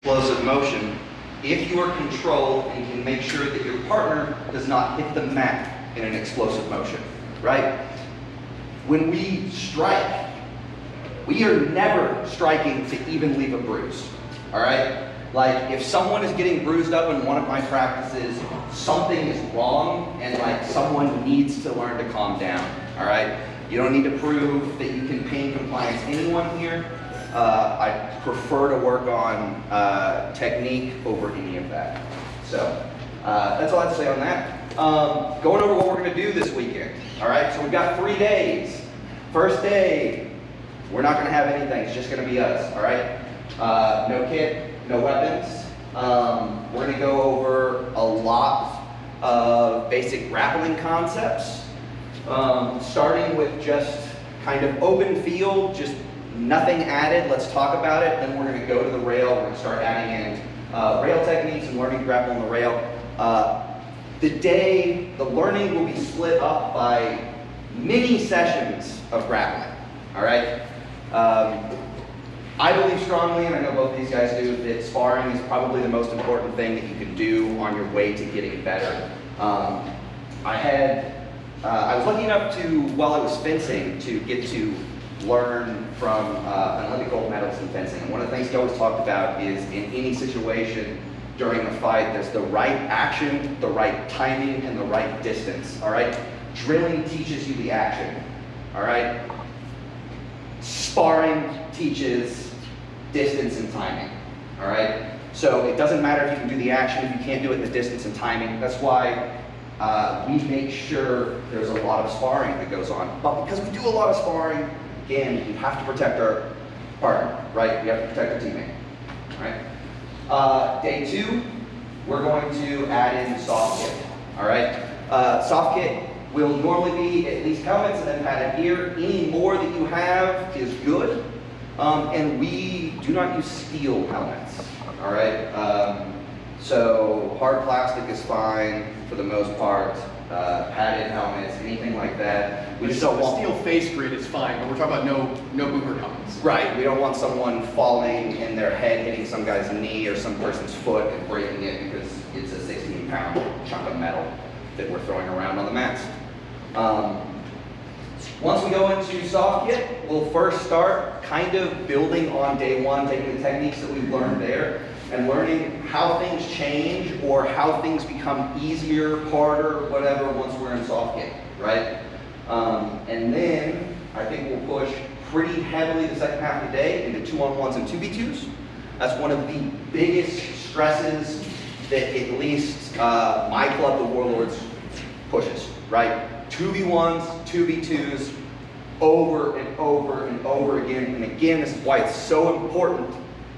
explosive motion if you are controlled and can make sure that your partner does not hit the mat in an explosive motion, right? When we strike, we are never striking to even leave a bruise, all right? Like, if someone is getting bruised up in one of my practices, something is wrong, and like someone needs to learn to calm down, all right? You don't need to prove that you can pain compliance anyone here. I prefer to work on technique over any of that. So that's all I have to say on that. Going over what we're going to do this weekend. All right, so we've got 3 days. First day, we're not going to have anything. It's just going to be us. All right, no kit, no weapons. We're going to go over a lot of basic grappling concepts, starting with just kind of open field, just nothing added. Let's talk about it. Then we're going to go to the rail. We're going to start adding in rail techniques and learning to grapple on the rail. The learning will be split up by mini sessions of grappling. All right. I believe strongly, and I know both these guys do, that sparring is probably the most important thing that you can do on your way to getting better. I was lucky enough to, while I was fencing, to get to learn from an Olympic gold medalist in fencing. And one of the things he always talked about is in any situation during a fight, there's the right action, the right timing, and the right distance, all right? Drilling teaches you the action, all right? Sparring teaches distance and timing, all right? So it doesn't matter if you can do the action, if you can't do it, the distance and timing. That's why we make sure there's a lot of sparring that goes on. But because we do a lot of sparring, again, we have to protect our partner, right? We have to protect our teammate, right? Day 2, we're going to add in soft kit, all right? Soft kit will normally be at least helmets and then padded gear. Any more that you have is good. And we do not use steel helmets, all right? So hard plastic is fine for the most part. Padded helmets, anything like that. We just don't want steel face grid is fine, but we're talking about no boomer helmets. Right. We don't want someone falling and their head hitting some guy's knee or some person's foot and breaking it because it's a 16-pound chunk of metal that we're throwing around on the mats. Once we go into soft kit, we'll first start kind of building on day 1, taking the techniques that we've learned there and learning how things change or how things become easier, harder, whatever, once we're in soft kit, right? And then I think we'll push pretty heavily the second half of the day into 2-on-1s and 2v2s. That's one of the biggest stresses that at least my club, the Warlords, pushes, right? 2v1s, 2v2s, over and over and over again. And again, this is why it's so important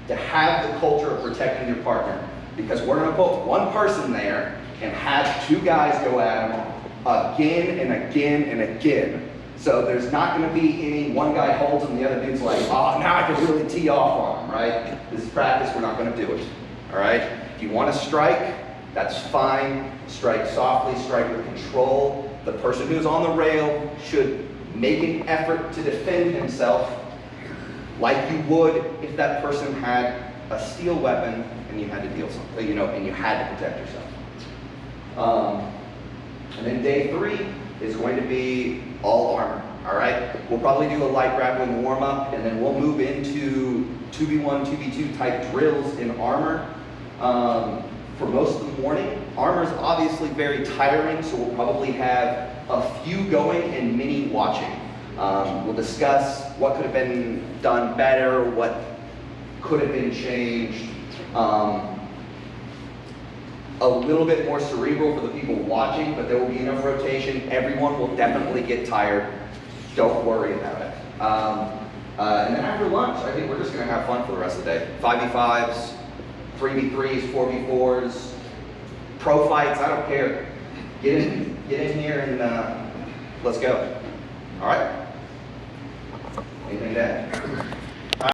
to have the culture of protecting your partner, because we're going to put one person there and have 2 guys go at him again and again and again. So there's not going to be any one guy holds him, the other dude's like, oh, now I can really tee off on him, right? This is practice, we're not going to do it, all right? If you want to strike, that's fine. Strike softly, strike with control. The person who's on the rail should make an effort to defend himself like you would if that person had a steel weapon and you had to deal something, and you had to protect yourself. And then day 3 is going to be all armor, all right? We'll probably do a light grappling warm-up, and then we'll move into 2v1, 2v2 type drills in armor. For most of the morning, armor is obviously very tiring, so we'll probably have a few going and many watching. We'll discuss what could have been done better, what could have been changed. A little bit more cerebral for the people watching, but there will be enough rotation. Everyone will definitely get tired. Don't worry about it. And then after lunch, I think we're just going to have fun for the rest of the day. 5v5s, 3v3s, 4v4s, pro fights, I don't care. Get in here and let's go. All right? Anything to add?